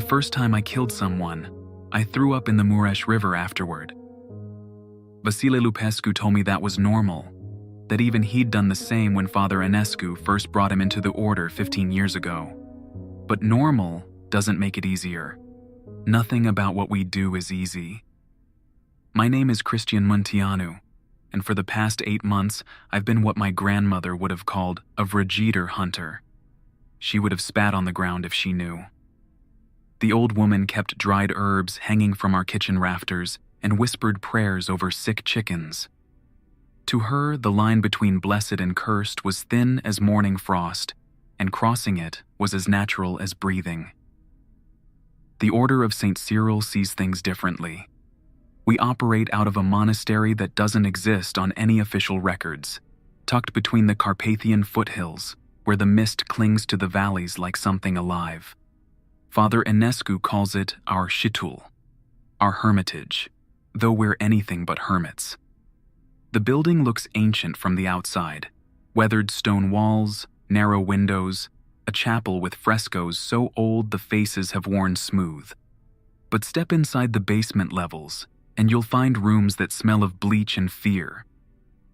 first time I killed someone, I threw up in the Mureș River afterward. Vasile Lupescu told me that was normal, that even he'd done the same when Father Enescu first brought him into the order 15 years ago. But normal doesn't make it easier. Nothing about what we do is easy. My name is Cristian Munteanu, and for the past 8 months, I've been what my grandmother would have called a vrăjitor hunter. She would have spat on the ground if she knew. The old woman kept dried herbs hanging from our kitchen rafters and whispered prayers over sick chickens. To her, the line between blessed and cursed was thin as morning frost, and crossing it was as natural as breathing. The Order of St. Cyril sees things differently. We operate out of a monastery that doesn't exist on any official records, tucked between the Carpathian foothills, where the mist clings to the valleys like something alive. Father Enescu calls it our șitul, our hermitage, though we're anything but hermits. The building looks ancient from the outside, weathered stone walls, narrow windows, a chapel with frescoes so old the faces have worn smooth. But step inside the basement levels, and you'll find rooms that smell of bleach and fear.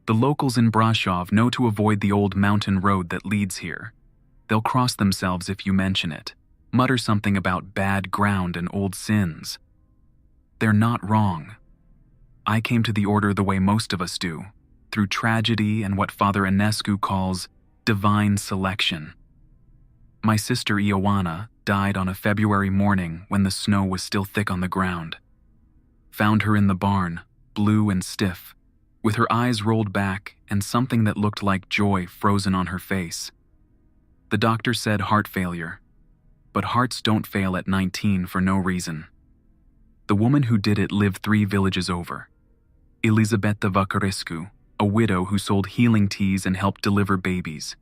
The locals in Brașov know to avoid the old mountain road that leads here. They'll cross themselves if you mention it, mutter something about bad ground and old sins. They're not wrong. I came to the order the way most of us do, through tragedy and what Father Enescu calls divine selection. My sister Ioana died on a February morning when the snow was still thick on the ground. Found her in the barn, blue and stiff, with her eyes rolled back and something that looked like joy frozen on her face. The doctor said heart failure, but hearts don't fail at 19 for no reason. The woman who did it lived 3 villages over. Elisabeta Văcărescu, a widow who sold healing teas and helped deliver babies.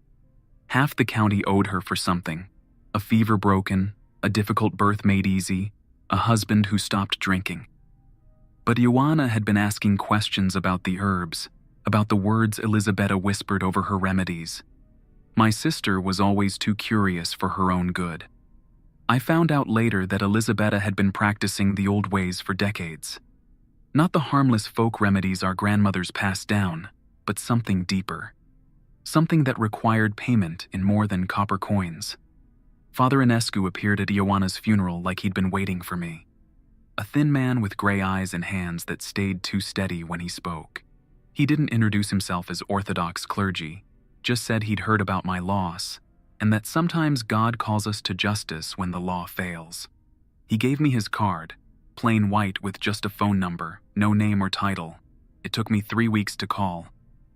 Half the county owed her for something: a fever broken, a difficult birth made easy, a husband who stopped drinking. But Ioana had been asking questions about the herbs, about the words Elisabeta whispered over her remedies. My sister was always too curious for her own good. I found out later that Elisabeta had been practicing the old ways for decades. Not the harmless folk remedies our grandmothers passed down, but something deeper. Something that required payment in more than copper coins. Father Enescu appeared at Ioana's funeral like he'd been waiting for me. A thin man with gray eyes and hands that stayed too steady when he spoke. He didn't introduce himself as Orthodox clergy, just said he'd heard about my loss, and that sometimes God calls us to justice when the law fails. He gave me his card, plain white with just a phone number, no name or title. It took me 3 weeks to call.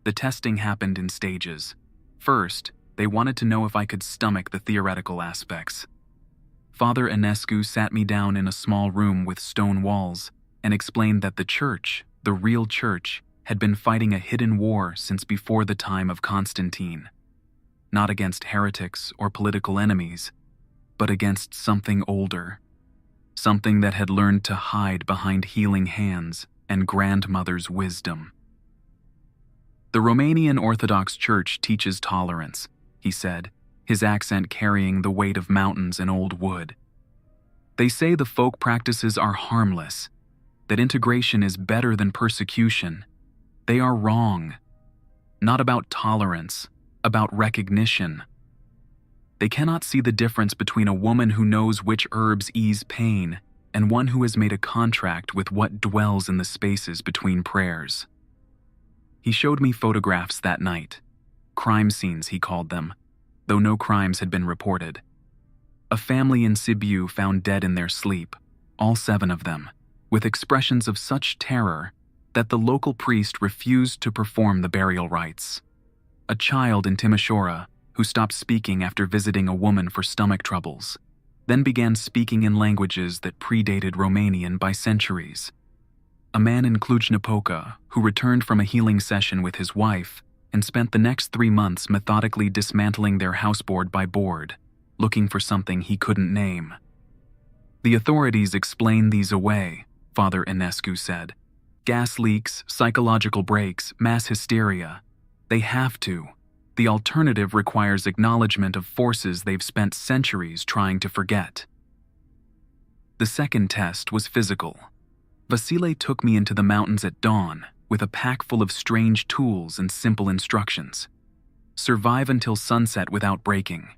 The testing happened in stages. First, they wanted to know if I could stomach the theoretical aspects. Father Enescu sat me down in a small room with stone walls and explained that the church, the real church, had been fighting a hidden war since before the time of Constantine. Not against heretics or political enemies, but against something older. Something that had learned to hide behind healing hands and grandmother's wisdom. The Romanian Orthodox Church teaches tolerance, he said, his accent carrying the weight of mountains and old wood. They say the folk practices are harmless, that integration is better than persecution. They are wrong. Not about tolerance, about recognition. They cannot see the difference between a woman who knows which herbs ease pain and one who has made a contract with what dwells in the spaces between prayers. He showed me photographs that night. Crime scenes, he called them, though no crimes had been reported. A family in Sibiu found dead in their sleep, all 7 of them, with expressions of such terror that the local priest refused to perform the burial rites. A child in Timișoara who stopped speaking after visiting a woman for stomach troubles, then began speaking in languages that predated Romanian by centuries. A man in Cluj-Napoca who returned from a healing session with his wife and spent the next 3 months methodically dismantling their house board by board, looking for something he couldn't name. The authorities explain these away, Father Enescu said. Gas leaks, psychological breaks, mass hysteria. They have to. The alternative requires acknowledgement of forces they've spent centuries trying to forget. The second test was physical. Vasile took me into the mountains at dawn with a pack full of strange tools and simple instructions. Survive until sunset without breaking.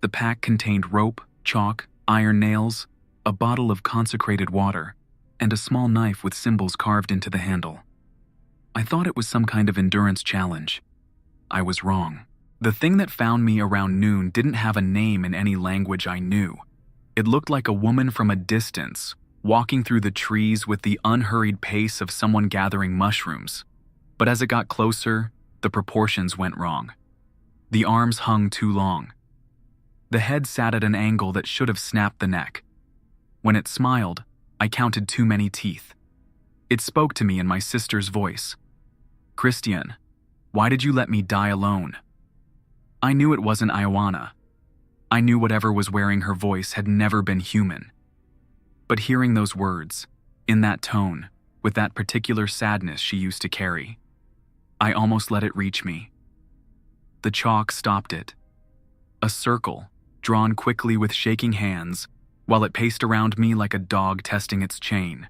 The pack contained rope, chalk, iron nails, a bottle of consecrated water, and a small knife with symbols carved into the handle. I thought it was some kind of endurance challenge. I was wrong. The thing that found me around noon didn't have a name in any language I knew. It looked like a woman from a distance, walking through the trees with the unhurried pace of someone gathering mushrooms. But as it got closer, the proportions went wrong. The arms hung too long. The head sat at an angle that should have snapped the neck. When it smiled, I counted too many teeth. It spoke to me in my sister's voice. "Christian, why did you let me die alone?" I knew it wasn't Ioana. I knew whatever was wearing her voice had never been human. But hearing those words, in that tone, with that particular sadness she used to carry, I almost let it reach me. The chalk stopped it. A circle, drawn quickly with shaking hands, while it paced around me like a dog testing its chain.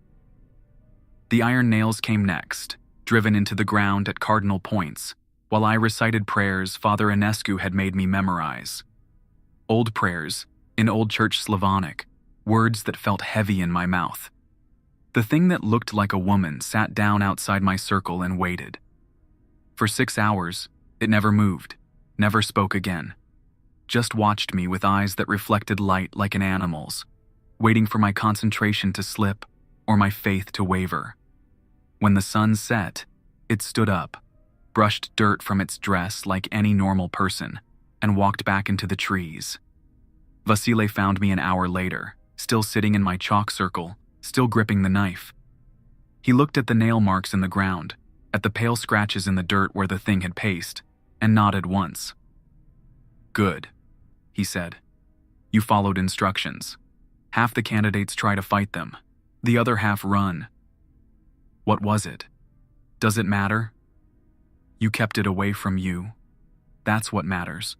The iron nails came next, driven into the ground at cardinal points, while I recited prayers Father Enescu had made me memorize. Old prayers, in Old Church Slavonic, words that felt heavy in my mouth. The thing that looked like a woman sat down outside my circle and waited. For 6 hours, it never moved, never spoke again. Just watched me with eyes that reflected light like an animal's, waiting for my concentration to slip or my faith to waver. When the sun set, it stood up, brushed dirt from its dress like any normal person, and walked back into the trees. Vasile found me an hour later, still sitting in my chalk circle, still gripping the knife. He looked at the nail marks in the ground, at the pale scratches in the dirt where the thing had paced, and nodded once. "Good," he said. "You followed instructions. Half the candidates try to fight them. The other half run. What was it? Does it matter? You kept it away from you. That's what matters."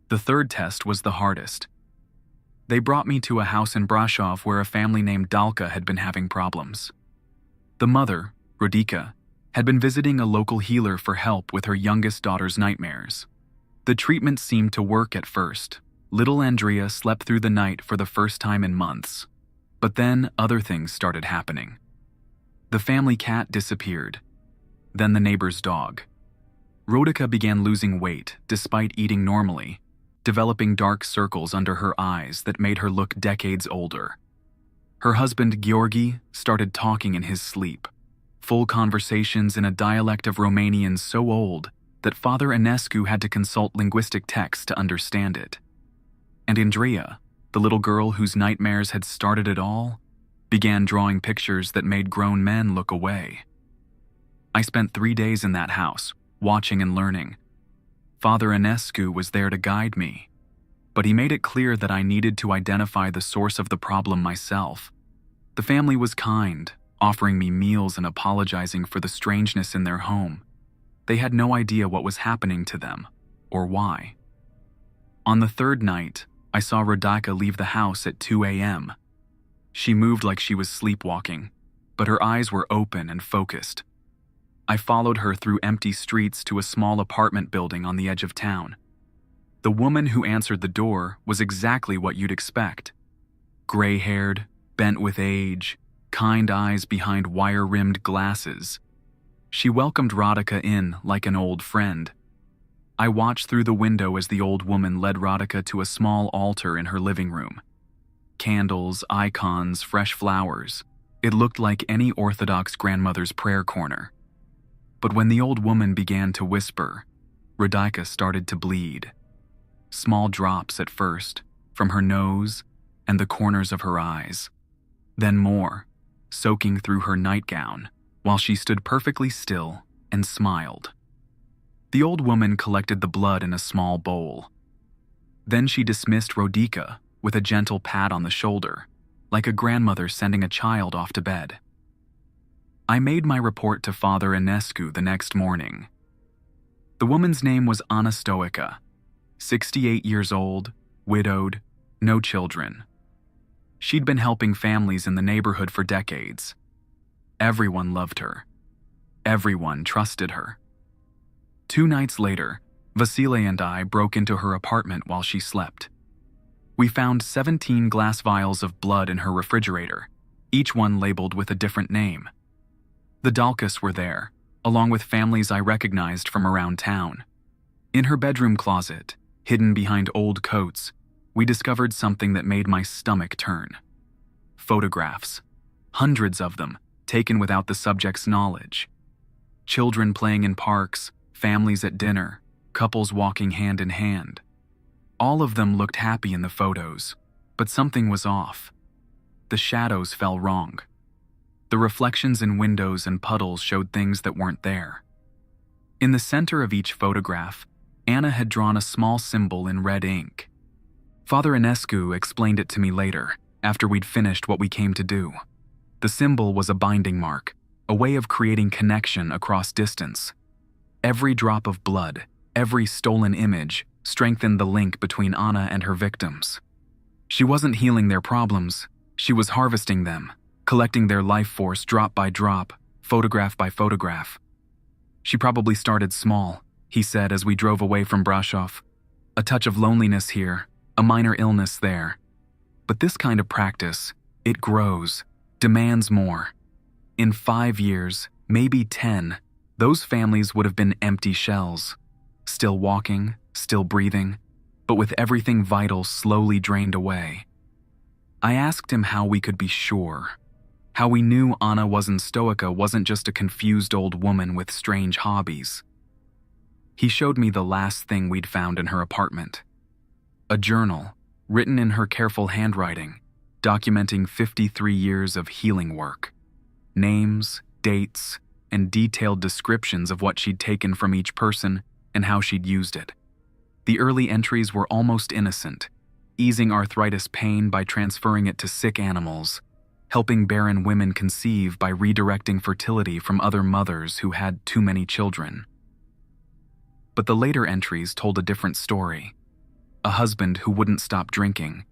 The third test was the hardest. They brought me to a house in Brasov where a family named Dalka had been having problems. The mother, Rodica, had been visiting a local healer for help with her youngest daughter's nightmares. The treatment seemed to work at first. Little Andrea slept through the night for the first time in months. But then other things started happening. The family cat disappeared. Then the neighbor's dog. Rodica began losing weight despite eating normally, developing dark circles under her eyes that made her look decades older. Her husband Georgi started talking in his sleep, full conversations in a dialect of Romanian so old that Father Enescu had to consult linguistic texts to understand it. And Andrea, the little girl whose nightmares had started it all, began drawing pictures that made grown men look away. I spent 3 days in that house, watching and learning. Father Enescu was there to guide me, but he made it clear that I needed to identify the source of the problem myself. The family was kind, offering me meals and apologizing for the strangeness in their home. They had no idea what was happening to them, or why. On the third night, I saw Rodica leave the house at 2 a.m. She moved like she was sleepwalking, but her eyes were open and focused. I followed her through empty streets to a small apartment building on the edge of town. The woman who answered the door was exactly what you'd expect. Gray-haired, bent with age, kind eyes behind wire-rimmed glasses. She welcomed Rodica in like an old friend. I watched through the window as the old woman led Rodica to a small altar in her living room. Candles, icons, fresh flowers. It looked like any Orthodox grandmother's prayer corner. But when the old woman began to whisper, Rodica started to bleed. Small drops at first, from her nose and the corners of her eyes. Then more, soaking through her nightgown, while she stood perfectly still and smiled. The old woman collected the blood in a small bowl. Then she dismissed Rodica with a gentle pat on the shoulder, like a grandmother sending a child off to bed. I made my report to Father Enescu the next morning. The woman's name was Anna Stoica, 68 years old, widowed, no children. She'd been helping families in the neighborhood for decades. Everyone loved her. Everyone trusted her. 2 nights later, Vasile and I broke into her apartment while she slept. We found 17 glass vials of blood in her refrigerator, each one labeled with a different name. The Dalkas were there, along with families I recognized from around town. In her bedroom closet, hidden behind old coats, we discovered something that made my stomach turn. Photographs. Hundreds of them, taken without the subject's knowledge. Children playing in parks, families at dinner, couples walking hand in hand. All of them looked happy in the photos, but something was off. The shadows fell wrong. The reflections in windows and puddles showed things that weren't there. In the center of each photograph, Anna had drawn a small symbol in red ink. Father Enescu explained it to me later, after we'd finished what we came to do. The symbol was a binding mark, a way of creating connection across distance. Every drop of blood, every stolen image, strengthened the link between Anna and her victims. She wasn't healing their problems, she was harvesting them, collecting their life force drop by drop, photograph by photograph. She probably started small, he said as we drove away from Brasov. A touch of loneliness here, a minor illness there. But this kind of practice, it grows, demands more. In 5 years, maybe 10, those families would have been empty shells. Still walking, still breathing, but with everything vital slowly drained away. I asked him how we could be sure. How we knew Anna Stoica wasn't just a confused old woman with strange hobbies. He showed me the last thing we'd found in her apartment. A journal, written in her careful handwriting, documenting 53 years of healing work. Names, dates, and detailed descriptions of what she'd taken from each person and how she'd used it. The early entries were almost innocent, easing arthritis pain by transferring it to sick animals, helping barren women conceive by redirecting fertility from other mothers who had too many children. But the later entries told a different story. A husband who wouldn't stop drinking,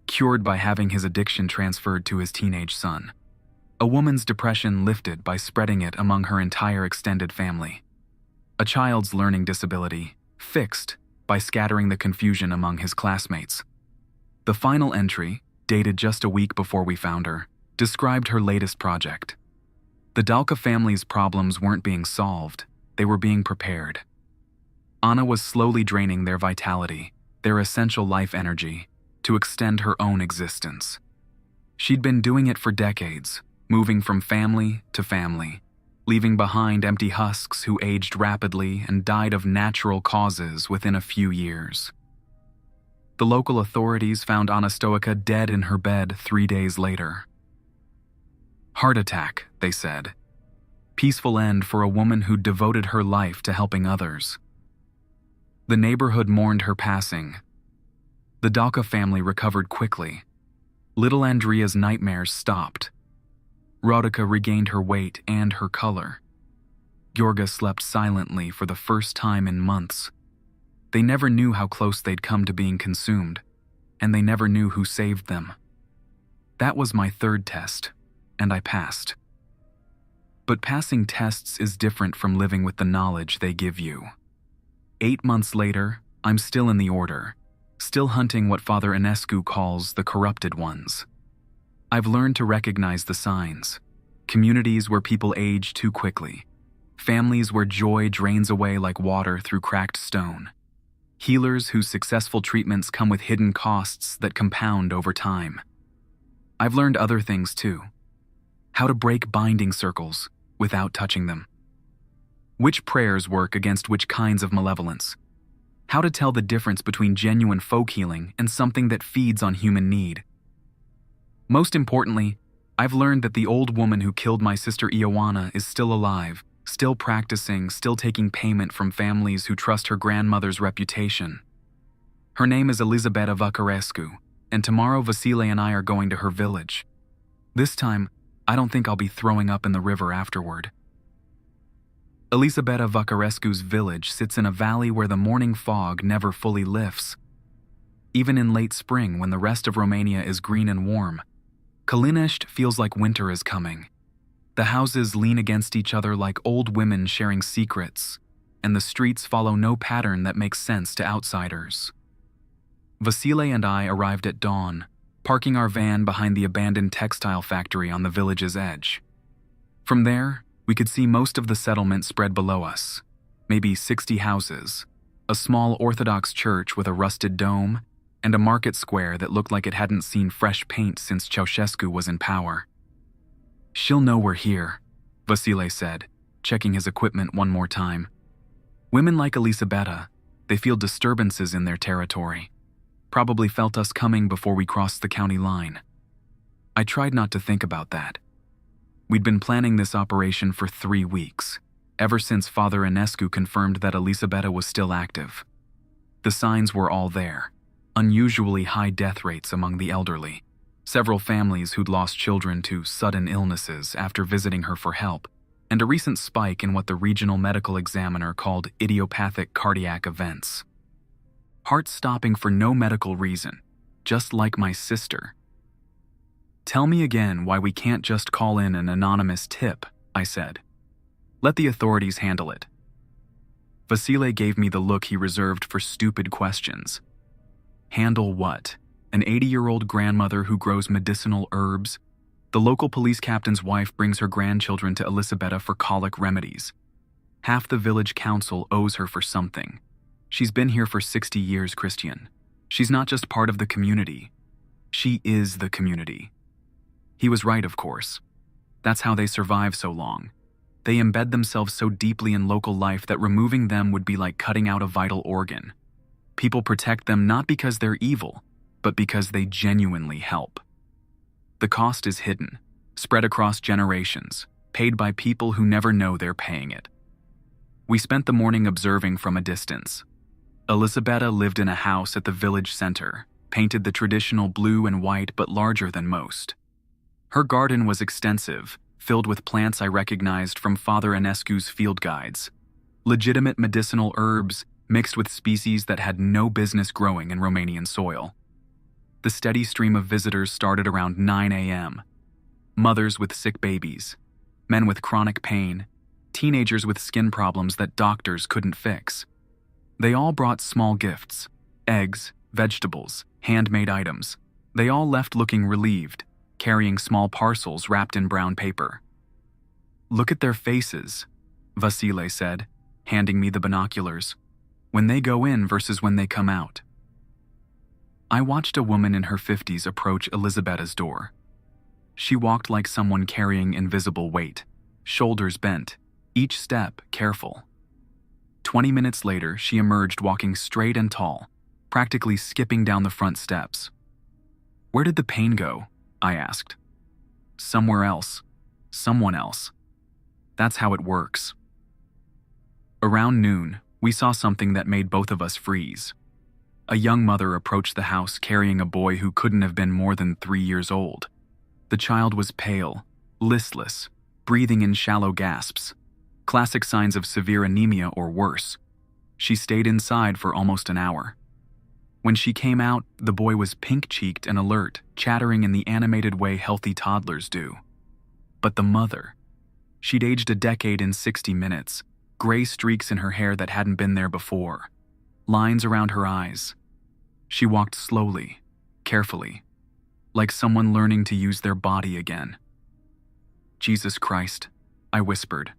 cured by having his addiction transferred to his teenage son. A woman's depression lifted by spreading it among her entire extended family. A child's learning disability fixed by scattering the confusion among his classmates. The final entry, dated just a week before we found her, described her latest project. The Dalka family's problems weren't being solved, they were being prepared. Anna was slowly draining their vitality, their essential life energy, to extend her own existence. She'd been doing it for decades, moving from family to family, leaving behind empty husks who aged rapidly and died of natural causes within a few years. The local authorities found Anna Stoica dead in her bed 3 days later. Heart attack, they said. Peaceful end for a woman who devoted her life to helping others. The neighborhood mourned her passing. The Dalka family recovered quickly. Little Andrea's nightmares stopped. Rodica regained her weight and her color. Georga slept silently for the first time in months. They never knew how close they'd come to being consumed, and they never knew who saved them. That was my 3rd test, and I passed. But passing tests is different from living with the knowledge they give you. 8 months later, I'm still in the order, still hunting what Father Enescu calls the corrupted ones. I've learned to recognize the signs. Communities where people age too quickly. Families where joy drains away like water through cracked stone. Healers whose successful treatments come with hidden costs that compound over time. I've learned other things too. How to break binding circles without touching them. Which prayers work against which kinds of malevolence. How to tell the difference between genuine folk healing and something that feeds on human need. Most importantly, I've learned that the old woman who killed my sister Ioana is still alive, still practicing, still taking payment from families who trust her grandmother's reputation. Her name is Elisabeta Văcărescu, and tomorrow Vasile and I are going to her village. This time, I don't think I'll be throwing up in the river afterward. Elisabeta Văcărescu's village sits in a valley where the morning fog never fully lifts. Even in late spring, when the rest of Romania is green and warm, Kalinisht feels like winter is coming. The houses lean against each other like old women sharing secrets, and the streets follow no pattern that makes sense to outsiders. Vasile and I arrived at dawn, parking our van behind the abandoned textile factory on the village's edge. From there, we could see most of the settlement spread below us, maybe 60 houses, a small Orthodox church with a rusted dome, and a market square that looked like it hadn't seen fresh paint since Ceausescu was in power. "She'll know we're here," Vasile said, checking his equipment one more time. Women like Elisabetta, they feel disturbances in their territory. Probably felt us coming before we crossed the county line. I tried not to think about that. We'd been planning this operation for 3 weeks, ever since Father Enescu confirmed that Elisabetta was still active. The signs were all there. Unusually high death rates among the elderly, several families who'd lost children to sudden illnesses after visiting her for help, and a recent spike in what the regional medical examiner called idiopathic cardiac events. Heart stopping for no medical reason, just like my sister. "Tell me again why we can't just call in an anonymous tip," I said. "Let the authorities handle it." Vasile gave me the look he reserved for stupid questions. Handle what? An 80-year-old grandmother who grows medicinal herbs? The local police captain's wife brings her grandchildren to Elisabetta for colic remedies. Half the village council owes her for something. She's been here for 60 years, Christian. She's not just part of the community. She is the community. He was right, of course. That's how they survive so long. They embed themselves so deeply in local life that removing them would be like cutting out a vital organ. People protect them not because they're evil, but because they genuinely help. The cost is hidden, spread across generations, paid by people who never know they're paying it. We spent the morning observing from a distance. Elisabetta lived in a house at the village center, painted the traditional blue and white but larger than most. Her garden was extensive, filled with plants I recognized from Father Enescu's field guides. Legitimate medicinal herbs mixed with species that had no business growing in Romanian soil. The steady stream of visitors started around 9 a.m. Mothers with sick babies, men with chronic pain, teenagers with skin problems that doctors couldn't fix. They all brought small gifts, eggs, vegetables, handmade items. They all left looking relieved, carrying small parcels wrapped in brown paper. "Look at their faces," Vasile said, handing me the binoculars. "When they go in versus when they come out." I watched a woman in her 50s approach Elisabetta's door. She walked like someone carrying invisible weight, shoulders bent, each step careful. 20 minutes later, she emerged walking straight and tall, practically skipping down the front steps. "Where did the pain go?" I asked. "Somewhere else. Someone else. That's how it works." Around noon, we saw something that made both of us freeze. A young mother approached the house carrying a boy who couldn't have been more than 3 years old. The child was pale, listless, breathing in shallow gasps, classic signs of severe anemia or worse. She stayed inside for almost an hour. When she came out, the boy was pink-cheeked and alert, chattering in the animated way healthy toddlers do. But the mother, she'd aged a decade in 60 minutes, gray streaks in her hair that hadn't been there before, lines around her eyes. She walked slowly, carefully, like someone learning to use their body again. "Jesus Christ," I whispered.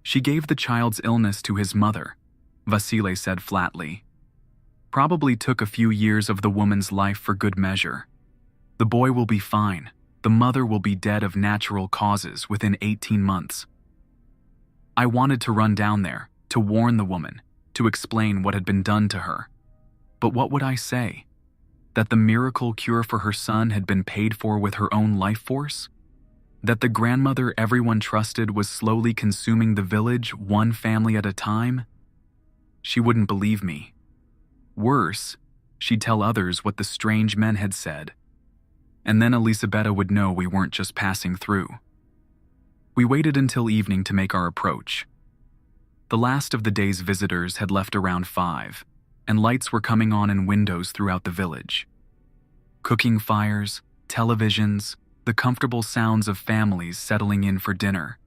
"She gave the child's illness to his mother," Vasile said flatly. "Probably took a few years of the woman's life for good measure. The boy will be fine. The mother will be dead of natural causes within 18 months. I wanted to run down there, to warn the woman, to explain what had been done to her. But what would I say? That the miracle cure for her son had been paid for with her own life force? That the grandmother everyone trusted was slowly consuming the village, one family at a time? She wouldn't believe me. Worse, she'd tell others what the strange men had said. And then Elisabetta would know we weren't just passing through. We waited until evening to make our approach. The last of the day's visitors had left around 5, and lights were coming on in windows throughout the village. Cooking fires, televisions, the comfortable sounds of families settling in for dinner.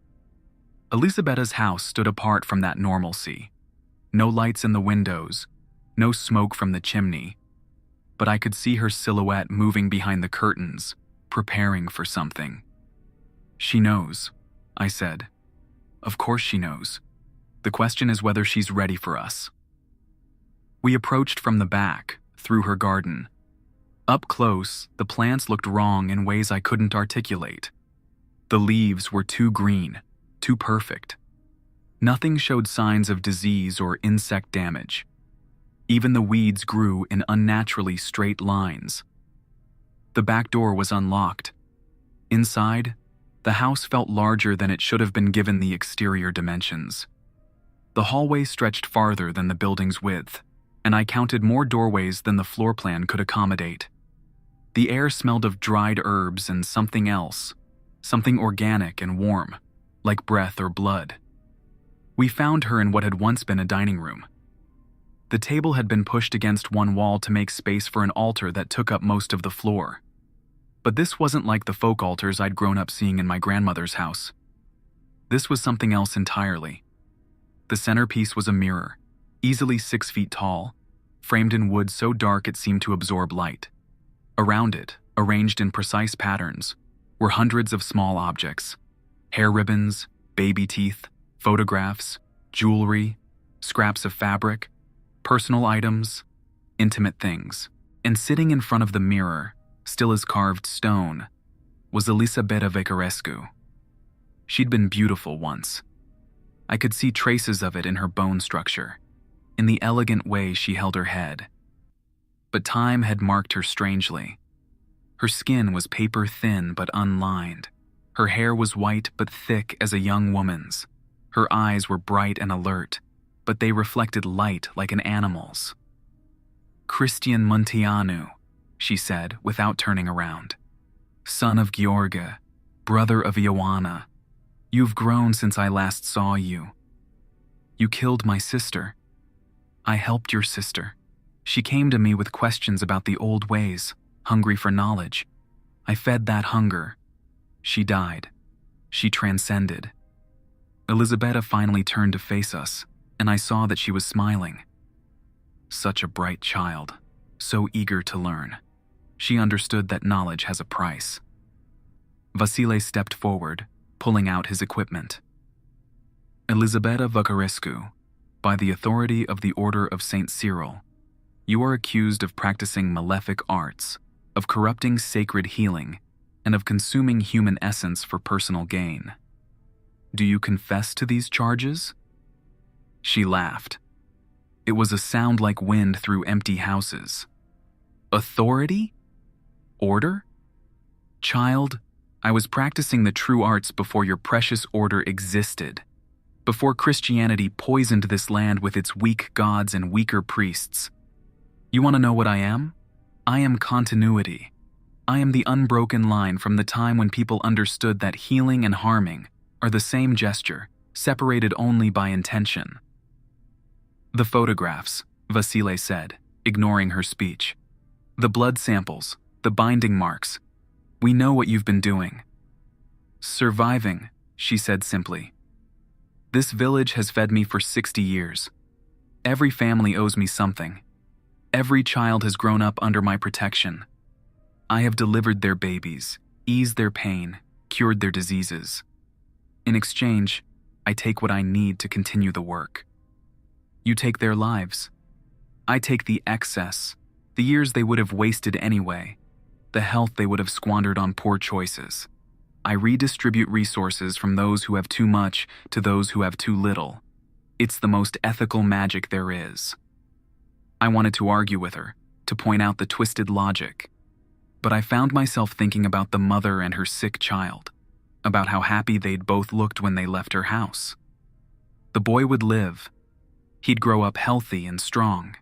Elisabetta's house stood apart from that normalcy. No lights in the windows, no smoke from the chimney, but I could see her silhouette moving behind the curtains, preparing for something. "She knows," I said. "Of course she knows. The question is whether she's ready for us." We approached from the back, through her garden. Up close, the plants looked wrong in ways I couldn't articulate. The leaves were too green, too perfect. Nothing showed signs of disease or insect damage. Even the weeds grew in unnaturally straight lines. The back door was unlocked. Inside, the house felt larger than it should have been given the exterior dimensions. The hallway stretched farther than the building's width, and I counted more doorways than the floor plan could accommodate. The air smelled of dried herbs and something else, something organic and warm, like breath or blood. We found her in what had once been a dining room. The table had been pushed against one wall to make space for an altar that took up most of the floor. But this wasn't like the folk altars I'd grown up seeing in my grandmother's house. This was something else entirely. The centerpiece was a mirror, easily 6 feet tall, framed in wood so dark it seemed to absorb light. Around it, arranged in precise patterns, were hundreds of small objects: hair ribbons, baby teeth, photographs, jewelry, scraps of fabric, personal items, intimate things. And sitting in front of the mirror, still as carved stone, was Elisabeta Vacarescu. She'd been beautiful once. I could see traces of it in her bone structure, in the elegant way she held her head. But time had marked her strangely. Her skin was paper thin but unlined. Her hair was white but thick as a young woman's. Her eyes were bright and alert, but they reflected light like an animal's. "Christian Munteanu," she said without turning around. "Son of Gheorghe, brother of Ioana. You've grown since I last saw you. You killed my sister. I helped your sister. She came to me with questions about the old ways, hungry for knowledge. I fed that hunger. She died. She transcended." Elisabetta finally turned to face us, and I saw that she was smiling. Such a bright child, so eager to learn. She understood that knowledge has a price. Vasile stepped forward, pulling out his equipment. "Elisabeta Vacarescu, by the authority of the Order of St. Cyril, you are accused of practicing malefic arts, of corrupting sacred healing, and of consuming human essence for personal gain. Do you confess to these charges?" She laughed. It was a sound like wind through empty houses. "Authority? Order? Child, I was practicing the true arts before your precious order existed, before Christianity poisoned this land with its weak gods and weaker priests. You want to know what I am? I am continuity. I am the unbroken line from the time when people understood that healing and harming are the same gesture, separated only by intention." "The photographs," Vasile said, ignoring her speech. "The blood samples, the binding marks. We know what you've been doing." "Surviving," she said simply. "This village has fed me for 60 years. Every family owes me something. Every child has grown up under my protection. I have delivered their babies, eased their pain, cured their diseases. In exchange, I take what I need to continue the work. You take their lives. I take the excess, the years they would have wasted anyway, the health they would have squandered on poor choices. I redistribute resources from those who have too much to those who have too little. It's the most ethical magic there is." I wanted to argue with her, to point out the twisted logic, but I found myself thinking about the mother and her sick child, about how happy they'd both looked when they left her house. The boy would live. He'd grow up healthy and strong.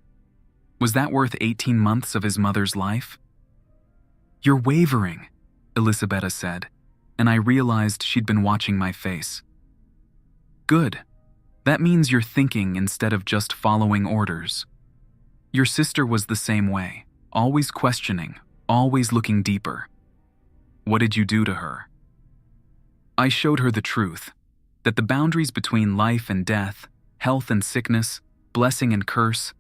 Was that worth 18 months of his mother's life? "You're wavering," Elisabetta said, and I realized she'd been watching my face. "Good. That means you're thinking instead of just following orders. Your sister was the same way, always questioning, always looking deeper. What did you do to her? I showed her the truth, that the boundaries between life and death, health and sickness, blessing and curse,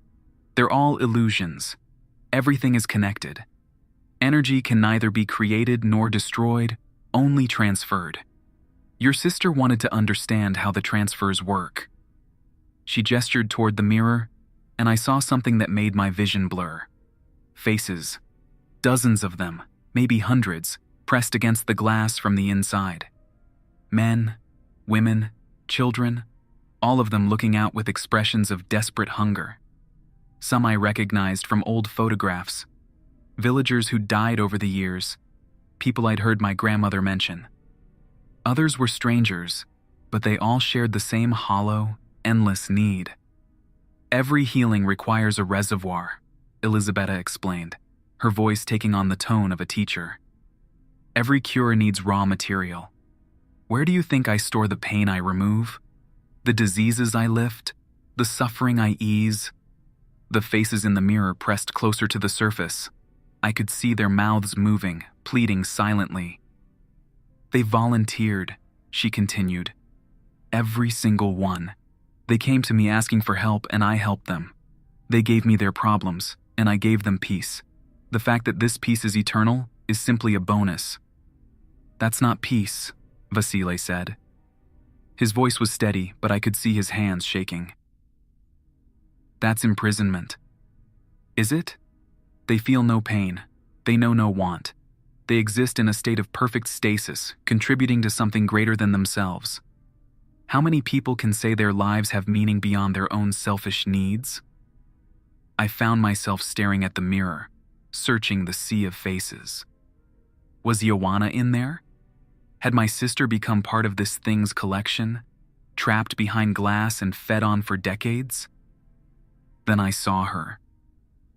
they're all illusions. Everything is connected. Energy can neither be created nor destroyed, only transferred. Your sister wanted to understand how the transfers work. She gestured toward the mirror, and I saw something that made my vision blur. Faces. Dozens of them, maybe hundreds, pressed against the glass from the inside. Men, women, children, all of them looking out with expressions of desperate hunger. Some I recognized from old photographs. Villagers who died over the years, people I'd heard my grandmother mention. Others were strangers, but they all shared the same hollow, endless need. Every healing requires a reservoir, Elisabetta explained, her voice taking on the tone of a teacher. Every cure needs raw material. Where do you think I store the pain I remove? The diseases I lift? The suffering I ease? The faces in the mirror pressed closer to the surface. I could see their mouths moving, pleading silently. They volunteered, she continued. Every single one. They came to me asking for help, and I helped them. They gave me their problems, and I gave them peace. The fact that this peace is eternal is simply a bonus. That's not peace, Vasile said. His voice was steady, but I could see his hands shaking. That's imprisonment. Is it? They feel no pain. They know no want. They exist in a state of perfect stasis, contributing to something greater than themselves. How many people can say their lives have meaning beyond their own selfish needs? I found myself staring at the mirror, searching the sea of faces. Was Ioana in there? Had my sister become part of this thing's collection, trapped behind glass and fed on for decades? Then I saw her.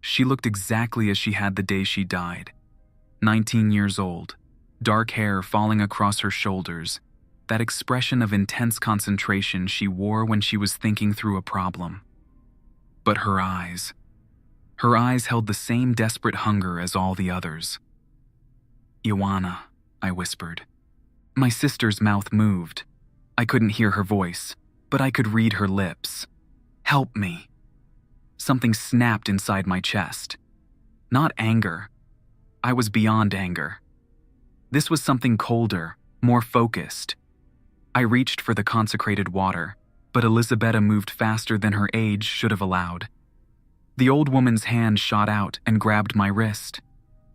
She looked exactly as she had the day she died. 19 years old, dark hair falling across her shoulders, that expression of intense concentration she wore when she was thinking through a problem. But her eyes held the same desperate hunger as all the others. Ioana, I whispered. My sister's mouth moved. I couldn't hear her voice, but I could read her lips. Help me. Something snapped inside my chest. Not anger. I was beyond anger. This was something colder, more focused. I reached for the consecrated water, but Elisabetta moved faster than her age should have allowed. The old woman's hand shot out and grabbed my wrist.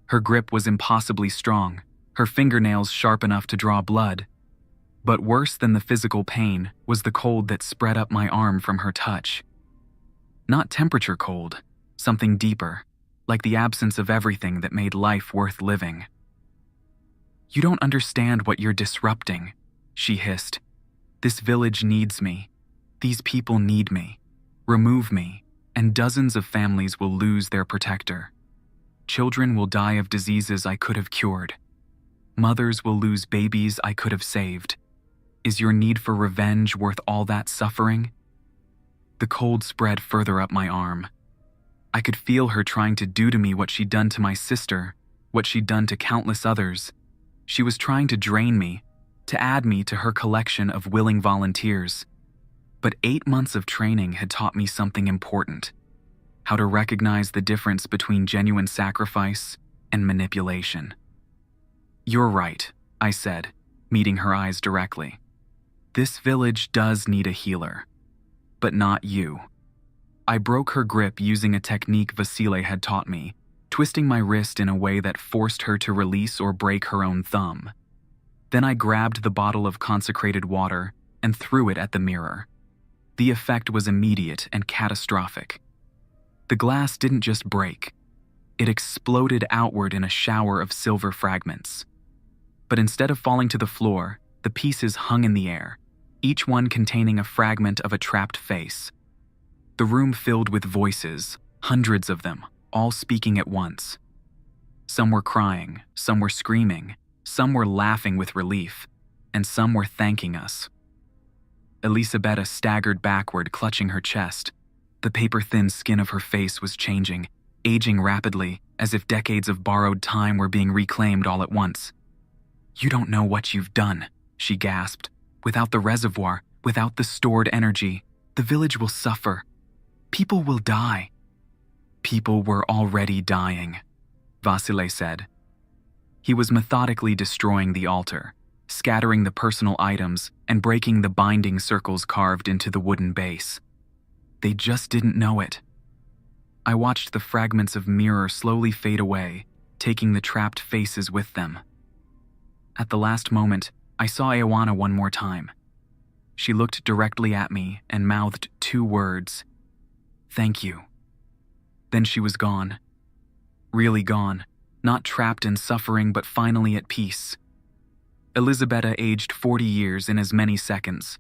Her grip was impossibly strong, her fingernails sharp enough to draw blood. But worse than the physical pain was the cold that spread up my arm from her touch. Not temperature cold, something deeper, like the absence of everything that made life worth living. You don't understand what you're disrupting, she hissed. This village needs me. These people need me. Remove me, and dozens of families will lose their protector. Children will die of diseases I could have cured. Mothers will lose babies I could have saved. Is your need for revenge worth all that suffering? The cold spread further up my arm. I could feel her trying to do to me what she'd done to my sister, what she'd done to countless others. She was trying to drain me, to add me to her collection of willing volunteers. But 8 months of training had taught me something important: how to recognize the difference between genuine sacrifice and manipulation. You're right, I said, meeting her eyes directly. This village does need a healer. But not you. I broke her grip using a technique Vasile had taught me, twisting my wrist in a way that forced her to release or break her own thumb. Then I grabbed the bottle of consecrated water and threw it at the mirror. The effect was immediate and catastrophic. The glass didn't just break. It exploded outward in a shower of silver fragments. But instead of falling to the floor, the pieces hung in the air, each one containing a fragment of a trapped face. The room filled with voices, hundreds of them, all speaking at once. Some were crying, some were screaming, some were laughing with relief, and some were thanking us. Elisabetta staggered backward, clutching her chest. The paper-thin skin of her face was changing, aging rapidly, as if decades of borrowed time were being reclaimed all at once. "You don't know what you've done," she gasped. "Without the reservoir, without the stored energy, the village will suffer. People will die." "People were already dying," Vasile said. He was methodically destroying the altar, scattering the personal items and breaking the binding circles carved into the wooden base. They just didn't know it. I watched the fragments of mirror slowly fade away, taking the trapped faces with them. At the last moment, I saw Ioana one more time. She looked directly at me and mouthed 2 words. "Thank you." Then she was gone. Really gone. Not trapped in suffering, but finally at peace. Elisabetta aged 40 years in as many seconds.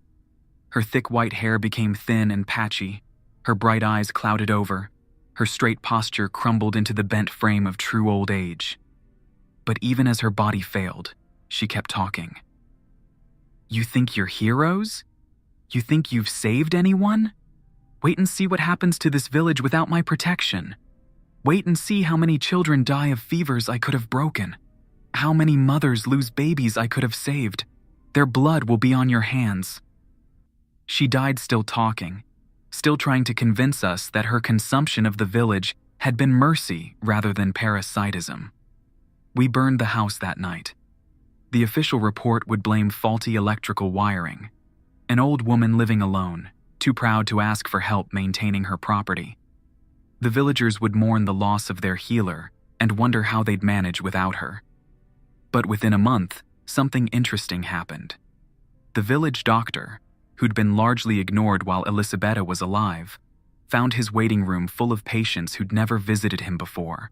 Her thick white hair became thin and patchy. Her bright eyes clouded over. Her straight posture crumbled into the bent frame of true old age. But even as her body failed, she kept talking. "You think you're heroes? You think you've saved anyone? Wait and see what happens to this village without my protection. Wait and see how many children die of fevers I could have broken. How many mothers lose babies I could have saved. Their blood will be on your hands." She died still talking, still trying to convince us that her consumption of the village had been mercy rather than parasitism. We burned the house that night. The official report would blame faulty electrical wiring. An old woman living alone, too proud to ask for help maintaining her property. The villagers would mourn the loss of their healer and wonder how they'd manage without her. But within a month, something interesting happened. The village doctor, who'd been largely ignored while Elisabetta was alive, found his waiting room full of patients who'd never visited him before.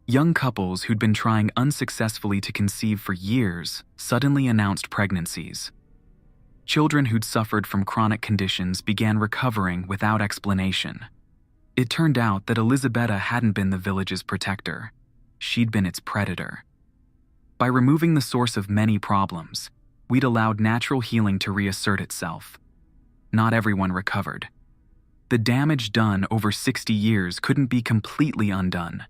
Young couples who'd been trying unsuccessfully to conceive for years suddenly announced pregnancies. Children who'd suffered from chronic conditions began recovering without explanation. It turned out that Elisabetta hadn't been the village's protector. She'd been its predator. By removing the source of many problems, we'd allowed natural healing to reassert itself. Not everyone recovered. The damage done over 60 years couldn't be completely undone.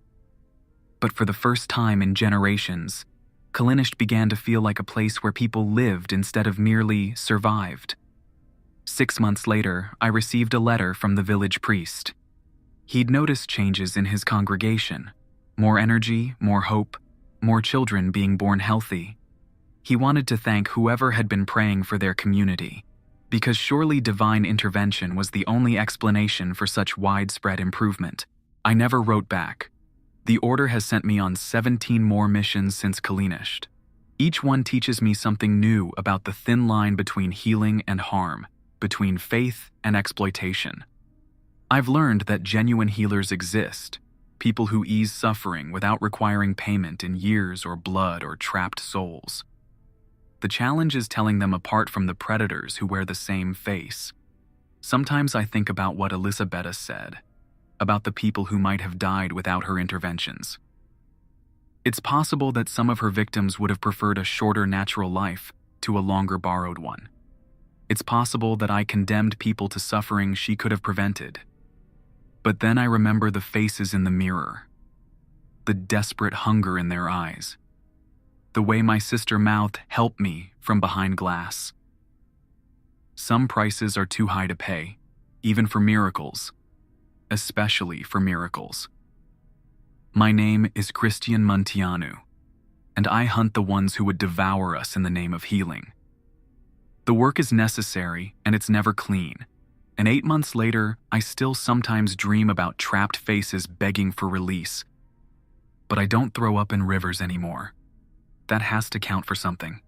But for the first time in generations, Kalinisht began to feel like a place where people lived instead of merely survived. 6 months later, I received a letter from the village priest. He'd noticed changes in his congregation. More energy, more hope, more children being born healthy. He wanted to thank whoever had been praying for their community, because surely divine intervention was the only explanation for such widespread improvement. I never wrote back. The order has sent me on 17 more missions since Kalinisht. Each one teaches me something new about the thin line between healing and harm, between faith and exploitation. I've learned that genuine healers exist, people who ease suffering without requiring payment in years or blood or trapped souls. The challenge is telling them apart from the predators who wear the same face. Sometimes I think about what Elisabetta said, about the people who might have died without her interventions. It's possible that some of her victims would have preferred a shorter natural life to a longer borrowed one. It's possible that I condemned people to suffering she could have prevented. But then I remember the faces in the mirror, the desperate hunger in their eyes, the way my sister mouthed, "Help me," from behind glass. Some prices are too high to pay, even for miracles. Especially for miracles. My name is Christian Munteanu, and I hunt the ones who would devour us in the name of healing. The work is necessary, and it's never clean, and 8 months later, I still sometimes dream about trapped faces begging for release. But I don't throw up in rivers anymore. That has to count for something.